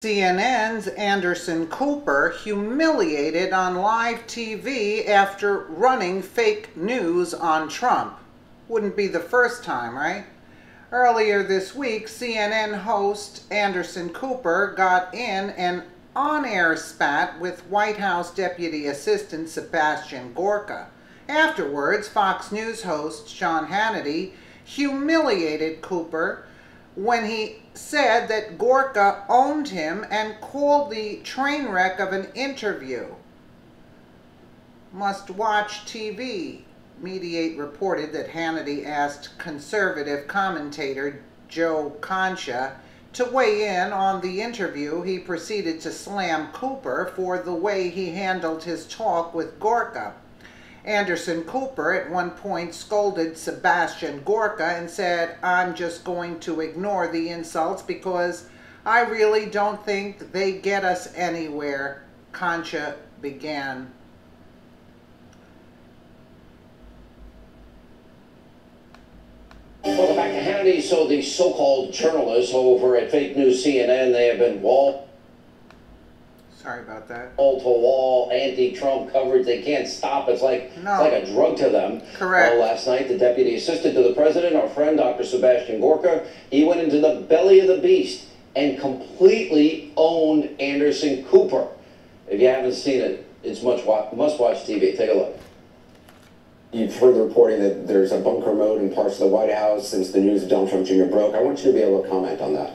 CNN's Anderson Cooper humiliated on live TV after running fake news on Trump. Wouldn't be the first time, right? Earlier this week, CNN host Anderson Cooper got in an on-air spat with White House Deputy Assistant Sebastian Gorka. Afterwards, Fox News host Sean Hannity humiliated Cooper when he said that Gorka owned him and called the train wreck of an interview. Must Watch TV. Mediate reported that Hannity asked conservative commentator Joe Concha to weigh in on the interview. He proceeded to slam Cooper for the way he handled his talk with Gorka. Anderson Cooper at one point scolded Sebastian Gorka and said, "I'm just going to ignore the insults because I really don't think they get us anywhere," Concha began. Welcome back to Hannity. So the so-called journalists over at Fake News CNN, they have been Sorry about that. wall-to-wall anti-Trump coverage. They can't stop. It's like a drug to them. Correct. Well, last night, the deputy assistant to the president, our friend Dr. Sebastian Gorka, he went into the belly of the beast and completely owned Anderson Cooper. If you haven't seen it, it's must-watch TV. Take a look. You've heard the reporting that there's a bunker mode in parts of the White House since the news of Donald Trump Jr. broke. I want you to be able to comment on that.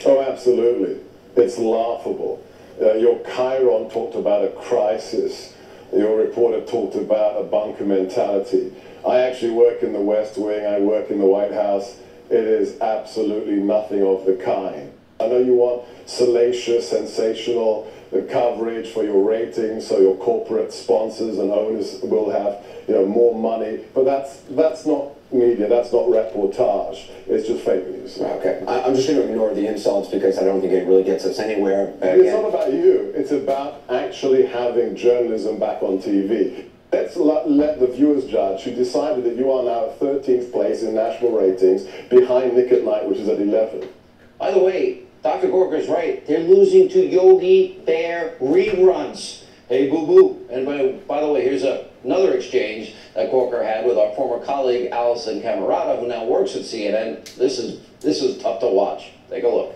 Oh, absolutely. It's laughable. Your Chiron talked about a crisis. Your reporter talked about a bunker mentality. I actually work in the West Wing. I work in the White House. It is absolutely nothing of the kind. I know you want salacious, sensational coverage for your ratings, so your corporate sponsors and owners will have, more money. But that's not media. That's not reportage. It's just fake news. Okay. I'm just going to ignore the insults because I don't think it really gets us anywhere. It's not about you. It's about actually having journalism back on TV. Let's let the viewers judge, who decided that you are now at 13th place in national ratings, behind Nick at Night, which is at 11th. By the way, Dr. Gorka's right. They're losing to Yogi Bear reruns. Hey, boo-boo. And by the way, here's another exchange that Gorka had with our former colleague, Allison Camerata, who now works at CNN. This is tough to watch. Take a look.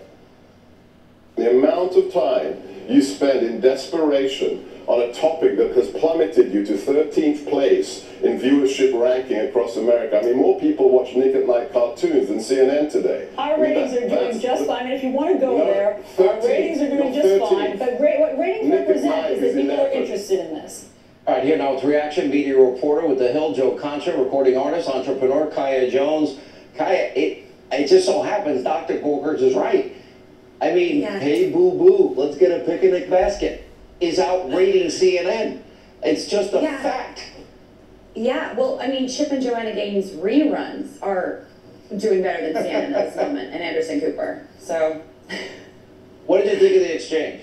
The amount of time you spend in desperation on a topic that has plummeted you to 13th place in viewership ranking across America. I mean, more people watch Nick at Night cartoons than CNN today. Our ratings are doing just fine. I mean, if you want to go there, our ratings are doing just fine. But what ratings represent is that people are interested in this. All right, here now with reaction media reporter with The Hill, Joe Concha, recording artist, entrepreneur, Kaya Jones. Kaya, it just so happens Dr. Gorka is right. I mean, hey, boo-boo, let's get a picnic basket is outrating CNN. It's just a fact. Yeah, well, I mean, Chip and Joanna Gaines' reruns are doing better than CNN at this moment, and Anderson Cooper. So, what did you think of the exchange?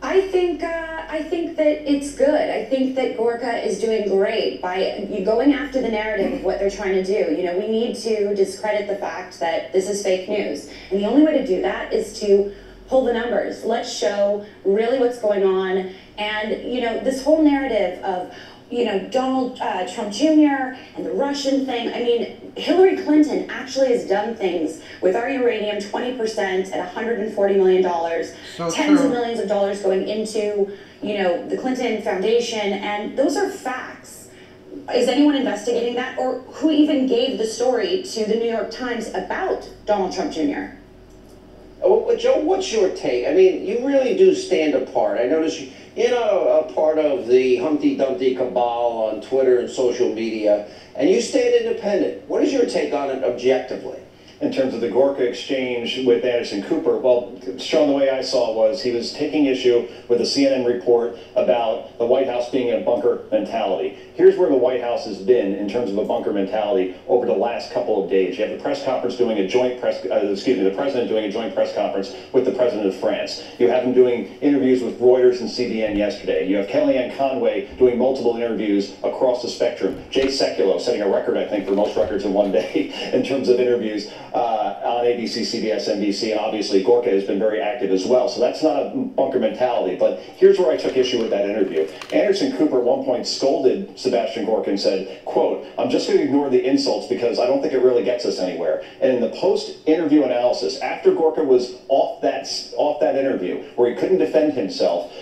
I think that it's good. I think that Gorka is doing great by going after the narrative of what they're trying to do. We need to discredit the fact that this is fake news, and the only way to do that is to pull the numbers. Let's show really what's going on. And, this whole narrative of, Donald Trump Jr. and the Russian thing. I mean, Hillary Clinton actually has done things with our uranium, 20% at $140 million, tens of millions of dollars going into, the Clinton Foundation. And those are facts. Is anyone investigating that? Or who even gave the story to the New York Times about Donald Trump Jr.? Joe, what's your take? I mean, you really do stand apart. I notice you're a part of the Humpty Dumpty cabal on Twitter and social media, and you stand independent. What is your take on it objectively? In terms of the Gorka exchange with Anderson Cooper, well, Sean, the way I saw it was he was taking issue with a CNN report about the White House being in a bunker mentality. Here's where the White House has been in terms of a bunker mentality over the last couple of days. You have the press conference doing a joint the president doing a joint press conference with the president of France. You have him doing interviews with Reuters and CBN yesterday. You have Kellyanne Conway doing multiple interviews across the spectrum. Jay Sekulow setting a record, I think, for most records in one day in terms of interviews. on ABC, CBS, NBC, and obviously Gorka has been very active as well. So that's not a bunker mentality. But here's where I took issue with that interview. Anderson Cooper at one point scolded Sebastian Gorka and said, quote, "I'm just going to ignore the insults because I don't think it really gets us anywhere." And in the post-interview analysis, after Gorka was off that interview where he couldn't defend himself,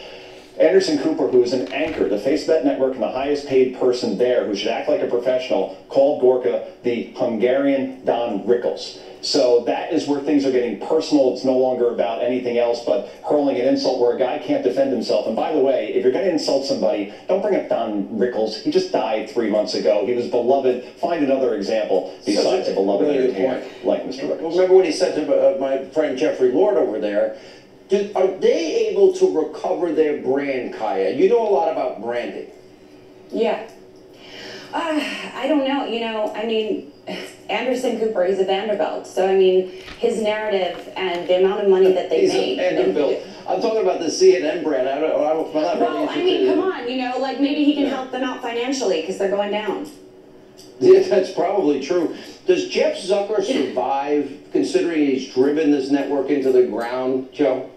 Anderson Cooper, who is an anchor, the face of that network and the highest paid person there, who should act like a professional, called Gorka the Hungarian Don Rickles. So that is where things are getting personal. It's no longer about anything else but hurling an insult where a guy can't defend himself. And by the way, if you're going to insult somebody, don't bring up Don Rickles. He just died 3 months ago. He was beloved. Find another example besides a beloved entertainer like Mr. Rickles. Remember what he said to my friend Jeffrey Lord over there? Are they able to recover their brand, Kaya? You know a lot about branding. Yeah. I don't know. You know, I mean, Anderson Cooper, he's a Vanderbilt. So, I mean, his narrative and the amount of money that they He's made. a Vanderbilt. I'm talking about the CNN brand. I'm not really Well, I mean, come on. You know, like maybe he can help them out financially because they're going down. Yeah, that's probably true. Does Jeff Zucker survive, considering he's driven this network into the ground, Joe?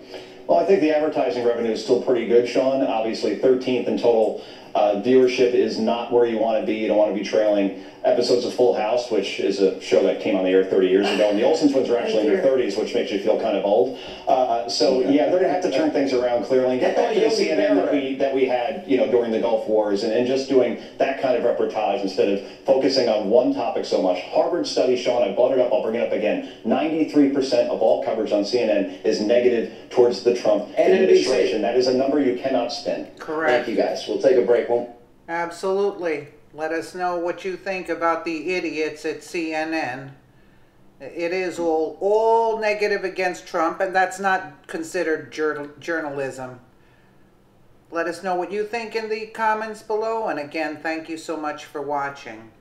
Well, I think the advertising revenue is still pretty good, Sean. Obviously, 13th in total viewership is not where you want to be. You don't want to be trailing episodes of Full House, which is a show that came on the air 30 years ago. And the Olsen twins are actually in their 30s, which makes you feel kind of old. So, yeah, they're going to have to turn things around clearly and get back to the CNN that we had, you know, during the Gulf Wars and just doing that kind of reportage instead of focusing on one topic so much. Harvard study, Sean, I brought it up, I'll bring it up again. 93% of all coverage on CNN is negative towards the Trump administration. That is a number you cannot spin. Correct. Thank you, guys. We'll take a break. Absolutely. Let us know what you think about the idiots at CNN. It is all negative against Trump, and that's not considered journalism. Let us know what you think in the comments below, and again, thank you so much for watching.